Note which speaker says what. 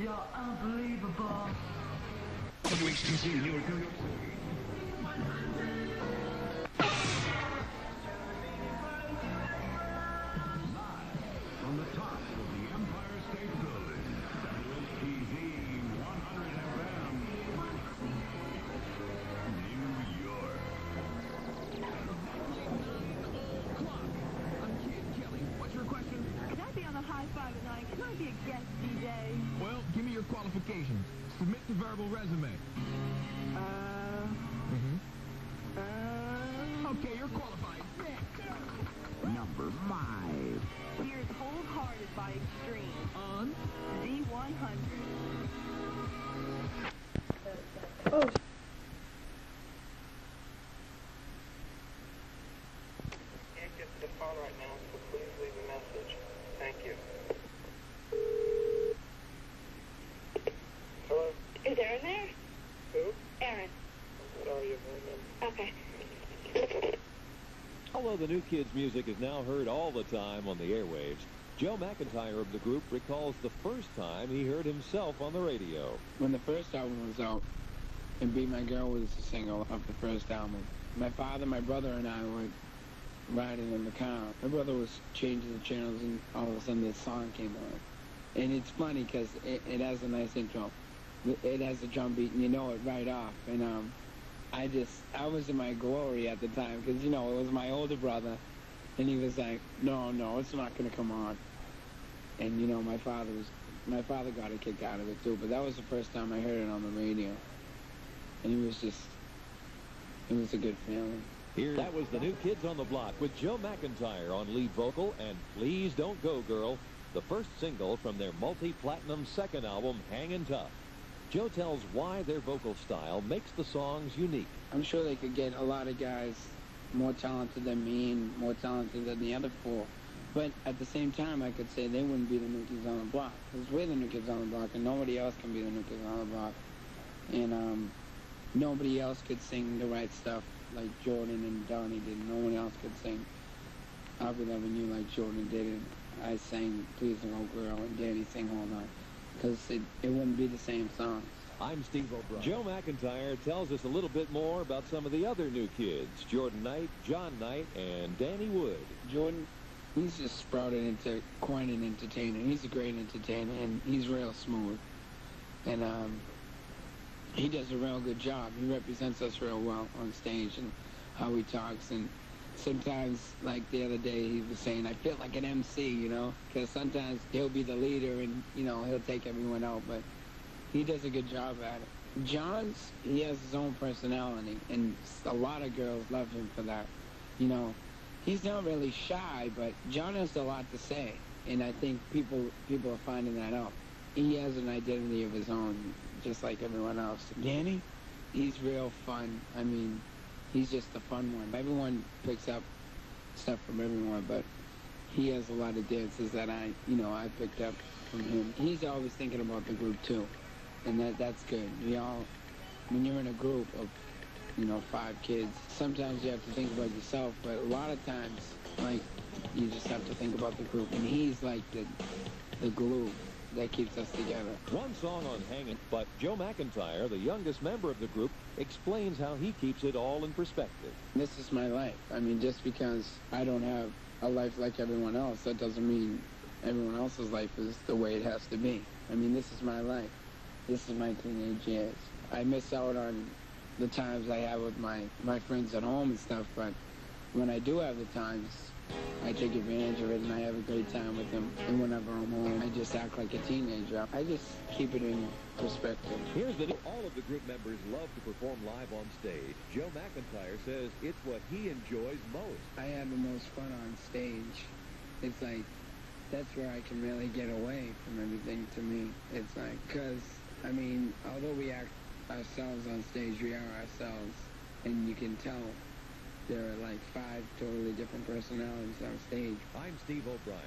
Speaker 1: You're unbelievable.
Speaker 2: WHTC New York.
Speaker 3: From the top of the Empire State Building, WHTZ 100 FM, New York.
Speaker 2: I'm Kid Kelly. What's your question?
Speaker 4: Can I be on a high five at night? Can I be a guest DJ?
Speaker 2: Well, give me your qualifications. Submit the verbal resume. Okay, you're qualified.
Speaker 3: Number 5.
Speaker 4: Here's Wholehearted by Extreme
Speaker 2: On
Speaker 4: Z100.
Speaker 5: Can't get to the phone right now, so please leave a message. Thank you. Hello?
Speaker 6: Is Aaron there?
Speaker 5: Who?
Speaker 6: Aaron.
Speaker 5: What are you, man?
Speaker 6: Okay.
Speaker 7: Although the new kids' music is now heard all the time on the airwaves, Joe McIntyre of the group recalls the first time he heard himself on the radio.
Speaker 8: When the first album was out, and Be My Girl was the single of the first album, my father, my brother, and I were riding in the car. My brother was changing the channels, and all of a sudden this song came on. And it's funny because it has a nice intro. It has a drum beat, and you know it right off. And I was in my glory at the time because, you know, it was my older brother, and he was like, no, it's not going to come on. And, you know, my father got a kick out of it too, but that was the first time I heard it on the radio. And it was a good feeling.
Speaker 7: That was the new Kids on the Block with Joe McIntyre on lead vocal and Please Don't Go Girl, the first single from their multi-platinum second album, Hangin' Tough. Joe tells why their vocal style makes the songs unique.
Speaker 8: I'm sure they could get a lot of guys more talented than me and more talented than the other 4. But at the same time, I could say they wouldn't be the new Kids on the Block. Because we're the new Kids on the Block, and nobody else can be the new Kids on the Block. And nobody else could sing the right stuff like Jordan and Donnie did. No one else could sing I'll Be Loving You like Jordan did. And I sang Please Don't Go Girl, and Danny sang Hold On. Because it wouldn't be the same songs.
Speaker 7: I'm Steve O'Brien. Joe McIntyre tells us a little bit more about some of the other new kids, Jordan Knight, John Knight, and Danny Wood.
Speaker 8: Jordan, he's just sprouted into quite an entertainer. He's a great entertainer, and he's real smooth. And he does a real good job. He represents us real well on stage and how he talks. And sometimes, like the other day, he was saying, I feel like an MC, you know, because sometimes he'll be the leader and, you know, he'll take everyone out, but he does a good job at it. John's, he has his own personality, and a lot of girls love him for that. You know, he's not really shy, but John has a lot to say, and I think people are finding that out. He has an identity of his own, just like everyone else. Danny, he's real fun. I mean, he's just the fun one. Everyone picks up stuff from everyone, but he has a lot of dances that I picked up from him. He's always thinking about the group too, and that's good. When you're in a group of, 5 kids, sometimes you have to think about yourself, but a lot of times, like, you just have to think about the group, and he's like the glue that keeps us together.
Speaker 7: One song on Hangin', but Joe McIntyre, the youngest member of the group, explains how he keeps it all in perspective.
Speaker 8: This is my life. I mean, just because I don't have a life like everyone else, that doesn't mean everyone else's life is the way it has to be. I mean, this is my life. This is my teenage years. I miss out on the times I have with my friends at home and stuff, but when I do have the times, I take advantage of it and I have a great time with them. And whenever I'm home, I just act like a teenager. I just keep it in perspective.
Speaker 7: Here's all of the group members love to perform live on stage. Joe McIntyre says it's what he enjoys most.
Speaker 8: I have the most fun on stage. It's like, that's where I can really get away from everything to me. It's like, because, I mean, although we act ourselves on stage, we are ourselves. And you can tell there are like 5 totally different personalities on stage.
Speaker 7: I'm Steve O'Brien.